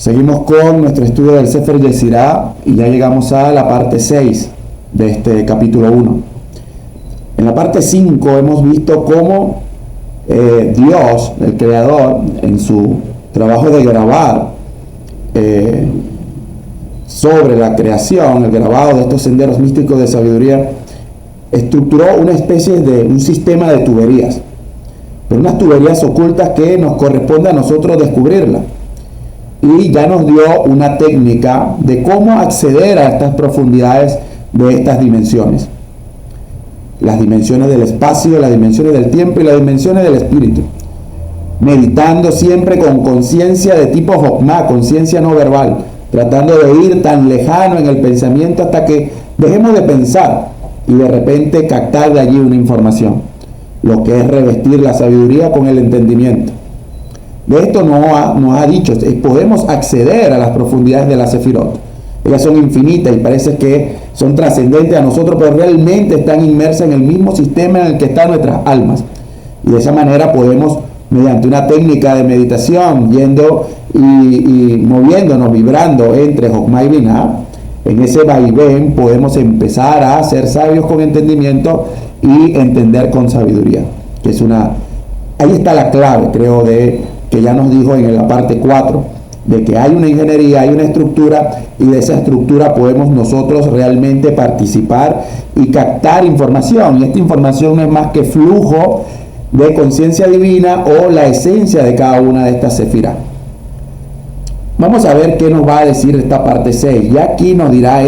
Seguimos con nuestro estudio del Sefer Yetzirah y ya llegamos a la parte 6 de este capítulo 1. En la parte 5 hemos visto cómo Dios, el Creador, en su trabajo de grabar sobre la creación, el grabado de estos senderos místicos de sabiduría, estructuró una especie de un sistema de tuberías, pero unas tuberías ocultas que nos corresponde a nosotros descubrirlas. Y ya nos dio una técnica de cómo acceder a estas profundidades de estas dimensiones. Las dimensiones del espacio, las dimensiones del tiempo y las dimensiones del espíritu. Meditando siempre con conciencia de tipo Jochma, conciencia no verbal, tratando de ir tan lejano en el pensamiento hasta que dejemos de pensar y de repente captar de allí una información. Lo que es revestir la sabiduría con el entendimiento. De esto nos ha dicho, podemos acceder a las profundidades de la Sefirot. Ellas son infinitas y parece que son trascendentes a nosotros, pero realmente están inmersas en el mismo sistema en el que están nuestras almas. Y de esa manera podemos, mediante una técnica de meditación, yendo y moviéndonos, vibrando entre Jochma y Binah, en ese vaivén podemos empezar a ser sabios con entendimiento y entender con sabiduría. Que es ahí está la clave, creo, que ya nos dijo en la parte 4, de que hay una ingeniería, hay una estructura, y de esa estructura podemos nosotros realmente participar y captar información. Y esta información no es más que flujo de conciencia divina o la esencia de cada una de estas sefirá. Vamos a ver qué nos va a decir esta parte 6. Y aquí nos dirá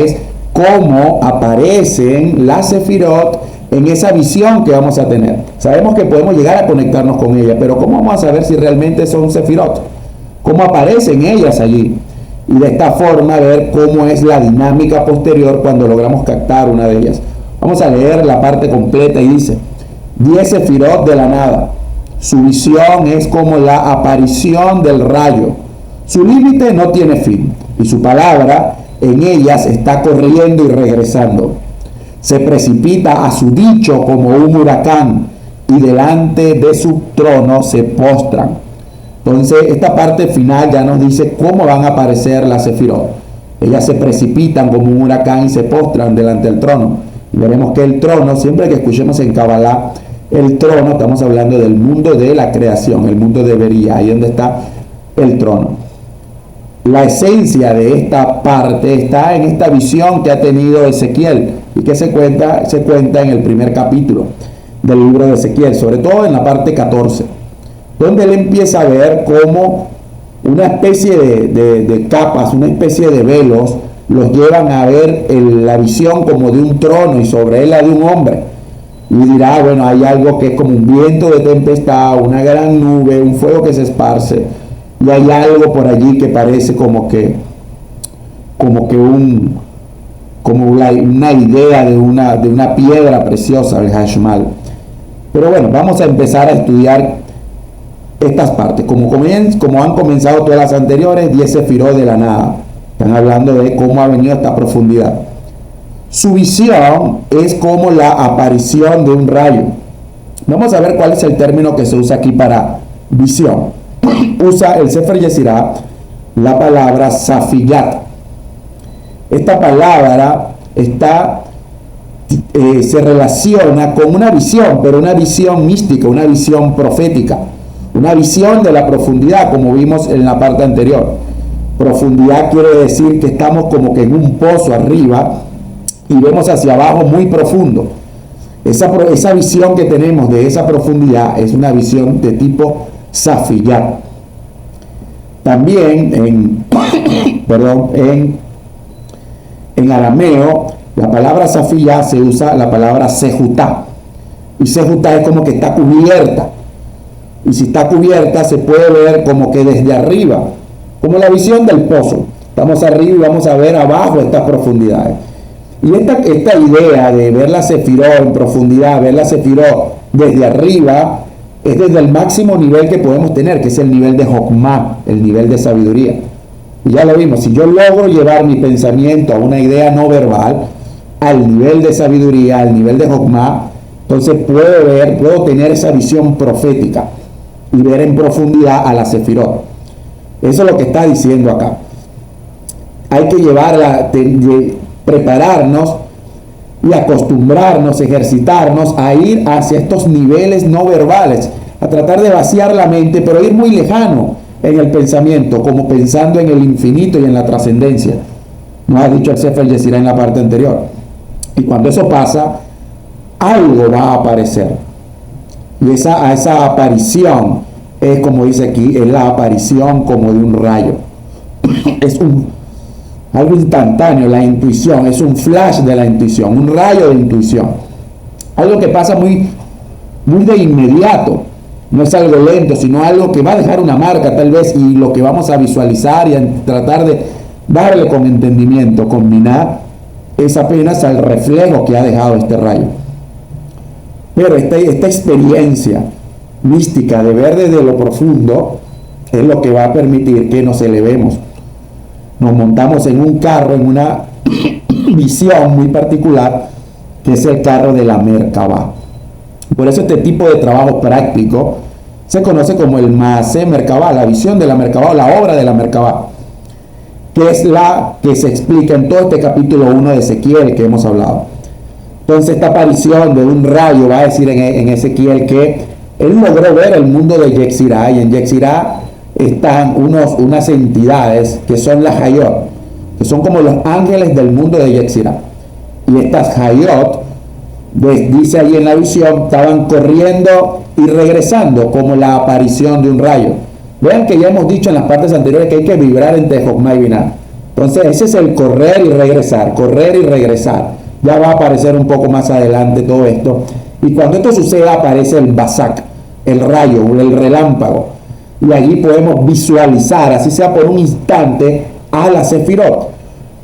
cómo aparecen las sefirot en esa visión que vamos a tener. Sabemos que podemos llegar a conectarnos con ella, pero ¿cómo vamos a saber si realmente son sefirot? ¿Cómo aparecen ellas allí? Y de esta forma ver cómo es la dinámica posterior cuando logramos captar una de ellas. Vamos a leer la parte completa y dice: 10 sefirot de la nada. Su visión es como la aparición del rayo. Su límite no tiene fin y su palabra en ellas está corriendo y regresando. Se precipita a su dicho como un huracán y delante de su trono se postran. Entonces esta parte final ya nos dice cómo van a aparecer las sefirot. Ellas se precipitan como un huracán y se postran delante del trono. Y veremos que el trono, siempre que escuchemos en Kabbalah el trono, estamos hablando del mundo de la creación, el mundo de Bería, ahí donde está el trono. La esencia de esta parte está en esta visión que ha tenido Ezequiel y que se cuenta en el primer capítulo del libro de Ezequiel, sobre todo en la parte 14, donde él empieza a ver cómo una especie de capas, una especie de velos, los llevan a ver la visión como de un trono y sobre él la de un hombre. Y dirá, bueno, hay algo que es como un viento de tempestad, una gran nube, un fuego que se esparce. Y hay algo por allí que parece como una idea de una piedra preciosa, el Hashmal. Pero bueno, vamos a empezar a estudiar estas partes. Como han comenzado todas las anteriores, 10 sefirot de la nada. Están hablando de cómo ha venido esta profundidad. Su visión es como la aparición de un rayo. Vamos a ver cuál es el término que se usa aquí para visión. Usa el Sefer Yetzirah la palabra Safiyat. Esta palabra se relaciona con una visión, pero una visión mística, una visión profética, una visión de la profundidad, como vimos en la parte anterior. Profundidad quiere decir que estamos como que en un pozo arriba y vemos hacia abajo muy profundo. Esa visión que tenemos de esa profundidad es una visión de tipo Safiyat. También en arameo, la palabra Safiyat se usa la palabra Sehutá. Y Sehutá es como que está cubierta. Y si está cubierta se puede ver como que desde arriba, como la visión del pozo. Estamos arriba y vamos a ver abajo estas profundidades. Y esta idea de ver la sefirot en profundidad, ver la sefirot desde arriba, es desde el máximo nivel que podemos tener, que es el nivel de Jochma, el nivel de sabiduría. Y ya lo vimos, si yo logro llevar mi pensamiento a una idea no verbal, al nivel de sabiduría, al nivel de Jochma, entonces puedo tener esa visión profética y ver en profundidad a la sefirot. Eso es lo que está diciendo acá. hay que prepararnos y acostumbrarnos, ejercitarnos a ir hacia estos niveles no verbales, a tratar de vaciar la mente, pero ir muy lejano en el pensamiento, como pensando en el infinito y en la trascendencia. Nos ha dicho el Sefer Yetzirah en la parte anterior. Y cuando eso pasa, algo va a aparecer. Y esa aparición es, como dice aquí, es la aparición como de un rayo. Es algo instantáneo, la intuición, es un flash de la intuición, un rayo de intuición. Algo que pasa muy, muy de inmediato. No es algo lento, sino algo que va a dejar una marca tal vez, y lo que vamos a visualizar y a tratar de darle con entendimiento, combinar, es apenas al reflejo que ha dejado este rayo. Pero esta experiencia mística de ver desde lo profundo es lo que va a permitir que nos elevemos. Nos montamos en un carro, en una visión muy particular, que es el carro de la Merkabah. Por eso este tipo de trabajo práctico se conoce como el Maaseh Merkabah, la visión de la Merkabah, la obra de la Merkabah, que es la que se explica en todo este capítulo 1 de Ezequiel que hemos hablado. Entonces esta aparición de un rayo va a decir en Ezequiel que él logró ver el mundo de Yetzirah, y en Yetzirah están unas entidades que son las Hayot, que son como los ángeles del mundo de Yetzirah. Y estas Hayot, dice ahí en la visión, estaban corriendo y regresando como la aparición de un rayo. Vean que ya hemos dicho en las partes anteriores que hay que vibrar entre Jochma y Binah. Entonces ese es el correr y regresar, correr y regresar. Ya va a aparecer un poco más adelante todo esto. Y cuando esto suceda aparece el Basak, el rayo, el relámpago. Y allí podemos visualizar, así sea por un instante, a la Sefirot.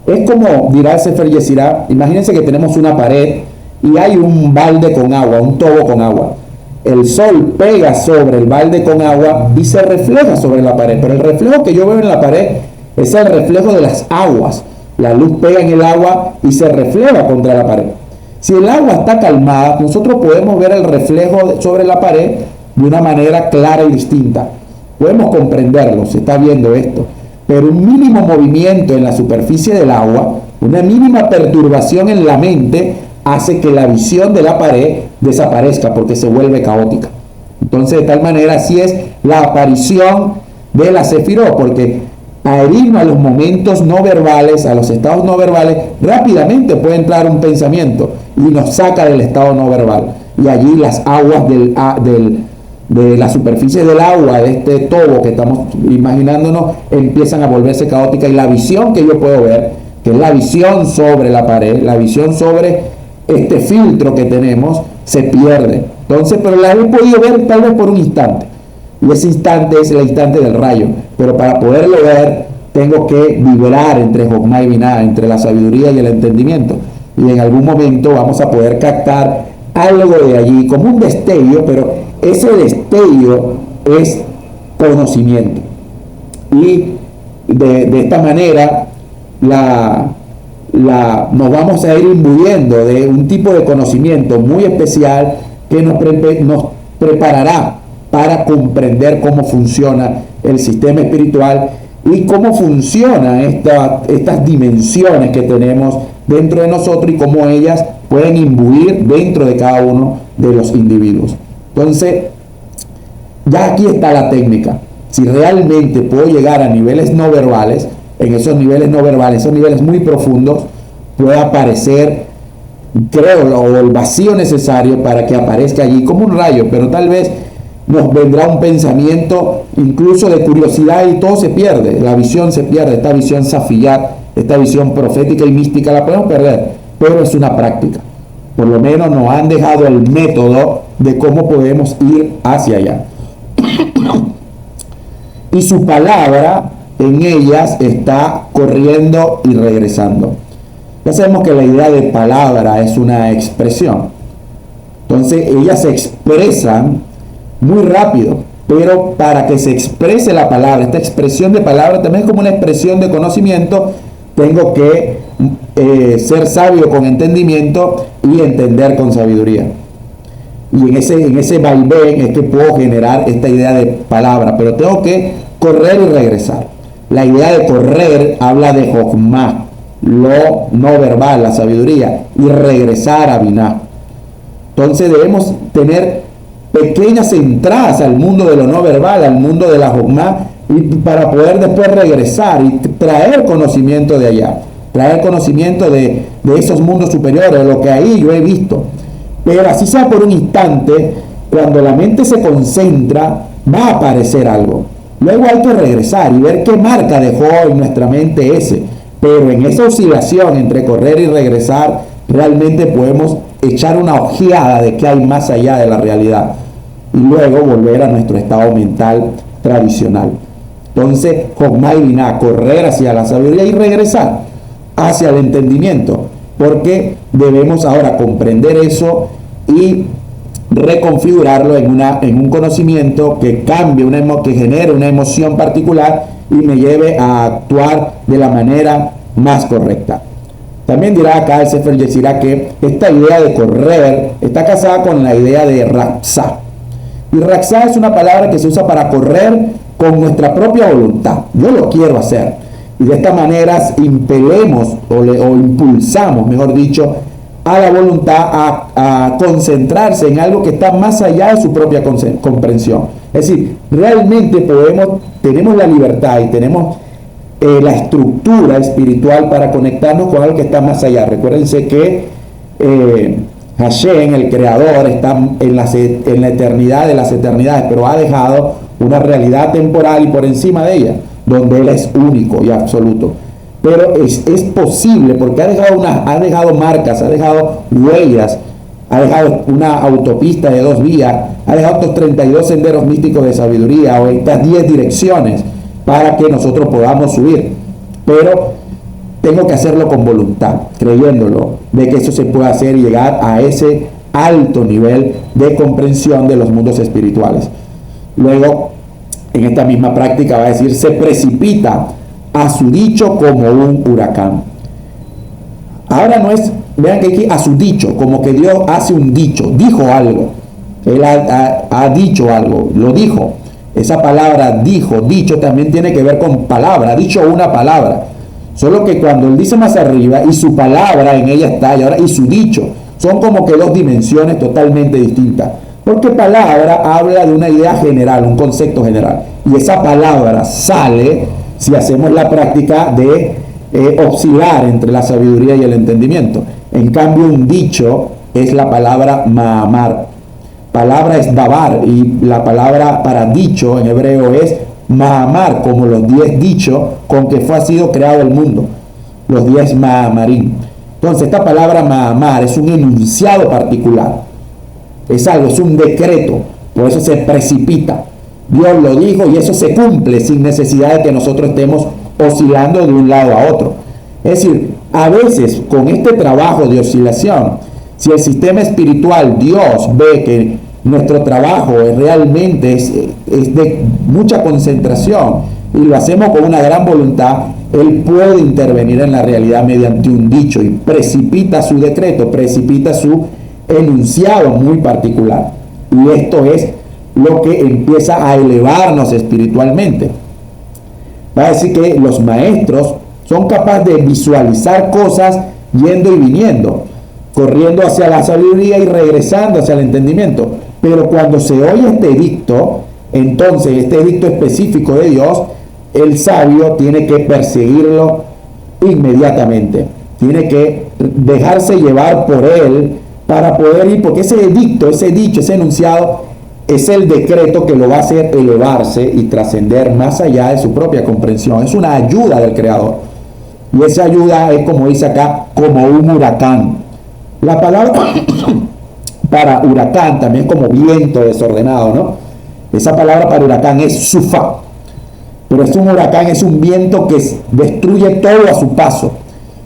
Es como dirá el Sefer Yetzirah, imagínense que tenemos una pared y hay un balde con agua, un tobo con agua. El sol pega sobre el balde con agua y se refleja sobre la pared, pero el reflejo que yo veo en la pared es el reflejo de las aguas. La luz pega en el agua y se refleja contra la pared. Si el agua está calmada, nosotros podemos ver el reflejo sobre la pared de una manera clara y distinta. Podemos comprenderlo, se está viendo esto. Pero un mínimo movimiento en la superficie del agua, una mínima perturbación en la mente, hace que la visión de la pared desaparezca porque se vuelve caótica. Entonces, de tal manera, así es la aparición de la Sefirot, porque adherirnos a los momentos no verbales, a los estados no verbales, rápidamente puede entrar un pensamiento y nos saca del estado no verbal. Y allí las aguas de la superficie del agua, de este tobo que estamos imaginándonos, empiezan a volverse caóticas, y la visión que yo puedo ver, que es la visión sobre la pared, la visión sobre este filtro que tenemos, se pierde. Entonces, pero la he podido ver tal vez por un instante, y ese instante es el instante del rayo, pero para poderlo ver tengo que vibrar entre Jochma y Binah, entre la sabiduría y el entendimiento, y en algún momento vamos a poder captar algo de allí, como un destello, pero ese destello es conocimiento. Y de esta manera nos vamos a ir imbuyendo de un tipo de conocimiento muy especial que nos preparará para comprender cómo funciona el sistema espiritual y cómo funcionan estas dimensiones que tenemos dentro de nosotros y cómo ellas pueden imbuir dentro de cada uno de los individuos. Entonces, ya aquí está la técnica. Si realmente puedo llegar a niveles no verbales, en esos niveles no verbales, esos niveles muy profundos, puede aparecer, creo, el vacío necesario para que aparezca allí como un rayo, pero tal vez nos vendrá un pensamiento incluso de curiosidad y todo se pierde, la visión se pierde, esta visión safiyat, esta visión profética y mística la podemos perder, pero es una práctica. Por lo menos nos han dejado el método de cómo podemos ir hacia allá. Y su palabra en ellas está corriendo y regresando. Ya sabemos que la idea de palabra es una expresión. Entonces ellas se expresan muy rápido, pero para que se exprese la palabra, esta expresión de palabra también es como una expresión de conocimiento. Tengo que ser sabio con entendimiento y entender con sabiduría. Y en ese vaivén es que puedo generar esta idea de palabra, pero tengo que correr y regresar. La idea de correr habla de Jochma, lo no verbal, la sabiduría, y regresar a Binah. Entonces debemos tener pequeñas entradas al mundo de lo no verbal, al mundo de la Jochma, y para poder después regresar y traer conocimiento de allá, traer conocimiento de esos mundos superiores, de lo que ahí yo he visto. Pero así sea por un instante, cuando la mente se concentra, va a aparecer algo. Luego hay que regresar y ver qué marca dejó en nuestra mente ese. Pero en esa oscilación entre correr y regresar, realmente podemos echar una ojeada de qué hay más allá de la realidad. Y luego volver a nuestro estado mental tradicional. Entonces, Jochma y Binah, correr hacia la sabiduría y regresar hacia el entendimiento. Porque debemos ahora comprender eso y reconfigurarlo en un conocimiento que cambie, que genere una emoción particular y me lleve a actuar de la manera más correcta. También dirá acá el Sefer Yetzirah que esta idea de correr está casada con la idea de Raksá. Y Raksá es una palabra que se usa para correr con nuestra propia voluntad. Yo lo quiero hacer. Y de esta manera impelemos o impulsamos, mejor dicho, a la voluntad a concentrarse en algo que está más allá de su propia comprensión. Es decir, realmente tenemos la libertad y tenemos la estructura espiritual para conectarnos con algo que está más allá. Recuérdense que Hashem, el creador, está en la eternidad de las eternidades, pero ha dejado una realidad temporal y por encima de ella, donde Él es único y absoluto. Pero es posible porque ha dejado marcas, ha dejado huellas, ha dejado una autopista de 2 vías, ha dejado estos 32 senderos místicos de sabiduría o estas 10 direcciones para que nosotros podamos subir. Pero tengo que hacerlo con voluntad, creyéndolo, de que eso se puede hacer y llegar a ese alto nivel de comprensión de los mundos espirituales. Luego, en esta misma práctica va a decir, se precipita a su dicho como un huracán. Ahora no es, vean que aquí a su dicho, como que Dios hace un dicho, dijo algo. Él ha dicho algo, lo dijo. Esa palabra dicho también tiene que ver con palabra, ha dicho una palabra. Solo que cuando él dice más arriba y su palabra en ella está, y ahora y su dicho, son como que 2 dimensiones totalmente distintas. Porque palabra habla de una idea general, un concepto general. Y esa palabra sale si hacemos la práctica de oscilar entre la sabiduría y el entendimiento. En cambio, un dicho es la palabra ma'amar. Palabra es dabar y la palabra para dicho en hebreo es ma'amar, como los 10 dichos con que ha sido creado el mundo. Los 10 ma'amarim. Entonces, esta palabra ma'amar es un enunciado particular. Es algo, es un decreto. Por eso se precipita. Dios lo dijo y eso se cumple sin necesidad de que nosotros estemos oscilando de un lado a otro. Es decir, a veces con este trabajo de oscilación, si el sistema espiritual, Dios ve que nuestro trabajo realmente es de mucha concentración y lo hacemos con una gran voluntad, Él puede intervenir en la realidad mediante un dicho y precipita su decreto, precipita su enunciado muy particular. Y esto es lo que empieza a elevarnos espiritualmente. Va a decir que los maestros son capaces de visualizar cosas yendo y viniendo, corriendo hacia la sabiduría y regresando hacia el entendimiento. Pero cuando se oye este edicto, entonces este edicto específico de Dios, el sabio tiene que perseguirlo inmediatamente. Tiene que dejarse llevar por él para poder ir, porque ese edicto, ese dicho, ese enunciado es el decreto que lo va a hacer elevarse y trascender más allá de su propia comprensión. Es una ayuda del Creador. Y esa ayuda es, como dice acá, como un huracán. La palabra para huracán también es como viento desordenado, ¿no? Esa palabra para huracán es sufá. Pero es un huracán, es un viento que destruye todo a su paso.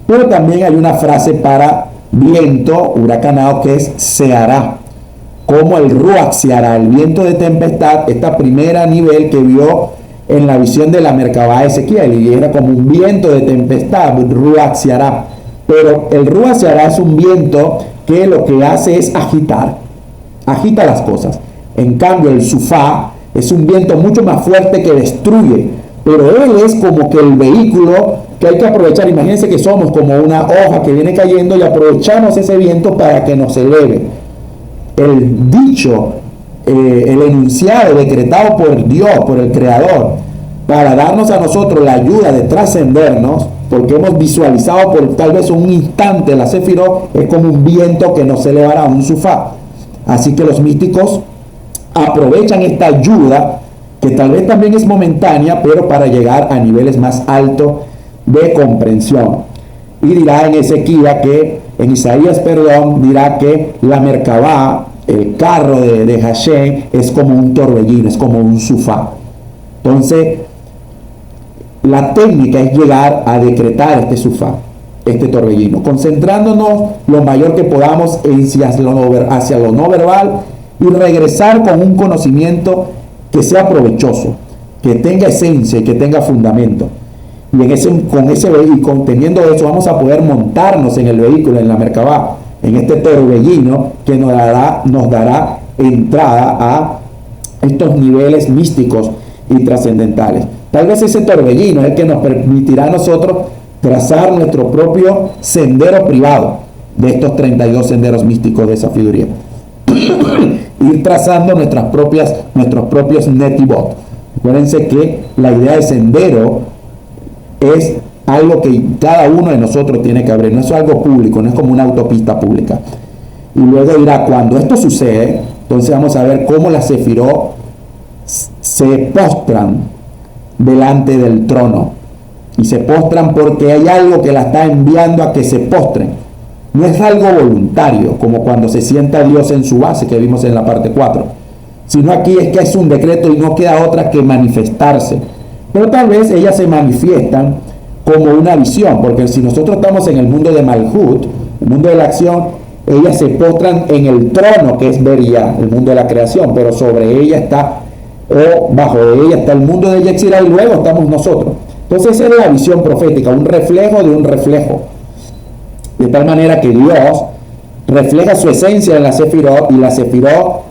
Pero también hay una frase para viento huracanado que es se hará. Como el Ruach se hará, el viento de tempestad, esta primera nivel que vio en la visión de la Merkabah de Ezequiel, y era como un viento de tempestad, Ruach se hará. Pero el Ruach se hará es un viento que lo que hace es agitar, agita las cosas. En cambio, el Sufá es un viento mucho más fuerte que destruye, pero Él es como que el vehículo que hay que aprovechar. Imagínense que somos como una hoja que viene cayendo y aprovechamos ese viento para que nos eleve. El dicho, el enunciado decretado por Dios, por el Creador, para darnos a nosotros la ayuda de trascendernos, porque hemos visualizado por tal vez un instante la Sefirot, es como un viento que nos elevará a un sofá. Así que los místicos aprovechan esta ayuda, que tal vez también es momentánea, pero para llegar a niveles más altos de comprensión. Y dirá en Ezequiel que, en Isaías, perdón, dirá que la Merkabá, el carro de Hashem, es como un torbellino, es como un sofá. Entonces, la técnica es llegar a decretar este sofá, este torbellino, concentrándonos lo mayor que podamos hacia lo no verbal y regresar con un conocimiento que sea provechoso, que tenga esencia y que tenga fundamento. Y teniendo eso, vamos a poder montarnos en el vehículo, en la Merkabá, en este torbellino que nos dará entrada a estos niveles místicos y trascendentales. Tal vez ese torbellino es el que nos permitirá a nosotros trazar nuestro propio sendero privado de estos 32 senderos místicos de sabiduría. Ir trazando nuestros propios netibot. Acuérdense que la idea de sendero es algo que cada uno de nosotros tiene que abrir, no es algo público, no es como una autopista pública. Y luego dirá, cuando esto sucede, entonces vamos a ver cómo las Sefirot se postran delante del trono, y se postran porque hay algo que la está enviando a que se postren. No es algo voluntario, como cuando se sienta Dios en su base, que vimos en la parte 4, sino aquí es que es un decreto y no queda otra que manifestarse. Pero tal vez ellas se manifiestan como una visión, porque si nosotros estamos en el mundo de Malhut, el mundo de la acción, ellas se postran en el trono que es Beria, el mundo de la creación, pero sobre ella está, o bajo de ella está el mundo de Yetzirah, y luego estamos nosotros. Entonces esa es la visión profética, un reflejo de un reflejo. De tal manera que Dios refleja su esencia en la Sefirot, y la Sefirot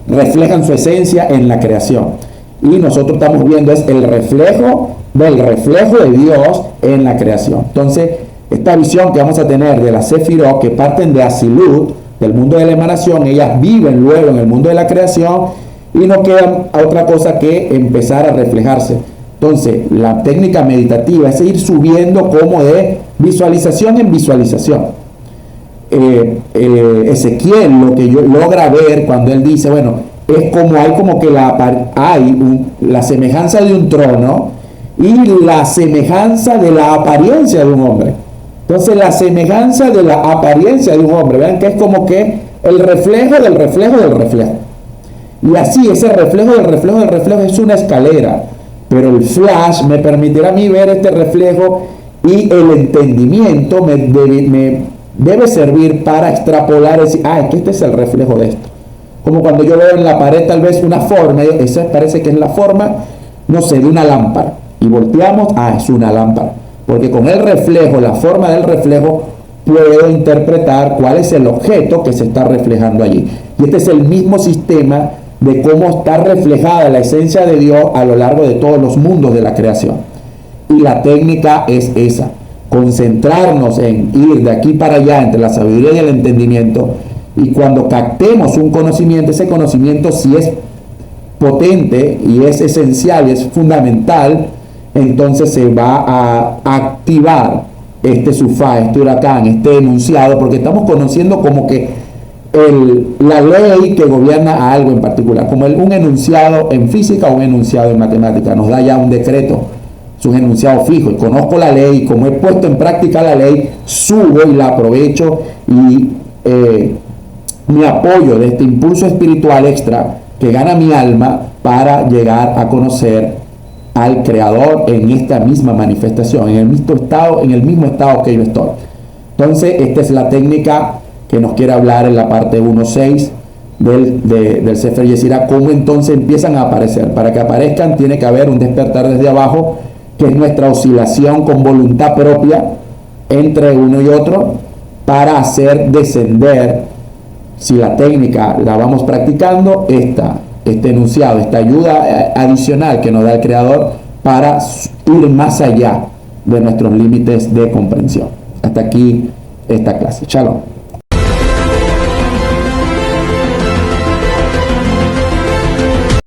reflejan su esencia en la creación. Y nosotros estamos viendo es el reflejo del reflejo de Dios en la creación. Entonces, esta visión que vamos a tener de la Sefirot, que parten de Asilut, del mundo de la emanación, ellas viven luego en el mundo de la creación, y no queda otra cosa que empezar a reflejarse. Entonces, la técnica meditativa es ir subiendo como de visualización en visualización. Ezequiel, lo que yo logra ver cuando él dice, bueno, es como hay como que la semejanza de un trono y la semejanza de la apariencia de un hombre. Entonces, la semejanza de la apariencia de un hombre, vean que es como que el reflejo del reflejo del reflejo. Y así, ese reflejo del reflejo del reflejo es una escalera. Pero el flash me permitirá a mí ver este reflejo, y el entendimiento me debe servir para extrapolar y decir, es que este es el reflejo de esto. Como cuando yo veo en la pared tal vez una forma, esa parece que es la forma, no sé, de una lámpara. Y volteamos, es una lámpara. Porque con el reflejo, la forma del reflejo, puedo interpretar cuál es el objeto que se está reflejando allí. Y este es el mismo sistema de cómo está reflejada la esencia de Dios a lo largo de todos los mundos de la creación. Y la técnica es esa, concentrarnos en ir de aquí para allá entre la sabiduría y el entendimiento, y cuando captemos un conocimiento, ese conocimiento, si es potente y es esencial y es fundamental, entonces se va a activar este sufá, este huracán, este enunciado, porque estamos conociendo como que la ley que gobierna a algo en particular, como un enunciado en física o un enunciado en matemática, nos da ya un decreto, es un enunciado fijo, y conozco la ley, y como he puesto en práctica la ley, subo y la aprovecho, y me apoyo de este impulso espiritual extra que gana mi alma para llegar a conocer al Creador en esta misma manifestación, en el mismo estado que yo estoy. Entonces, esta es la técnica que nos quiere hablar en la parte 1.6 del Sefer Yetzirah, cómo entonces empiezan a aparecer. Para que aparezcan tiene que haber un despertar desde abajo, que es nuestra oscilación con voluntad propia entre uno y otro, para hacer descender, si la técnica la vamos practicando, este enunciado, esta ayuda adicional que nos da el Creador, para ir más allá de nuestros límites de comprensión. Hasta aquí esta clase. Shalom.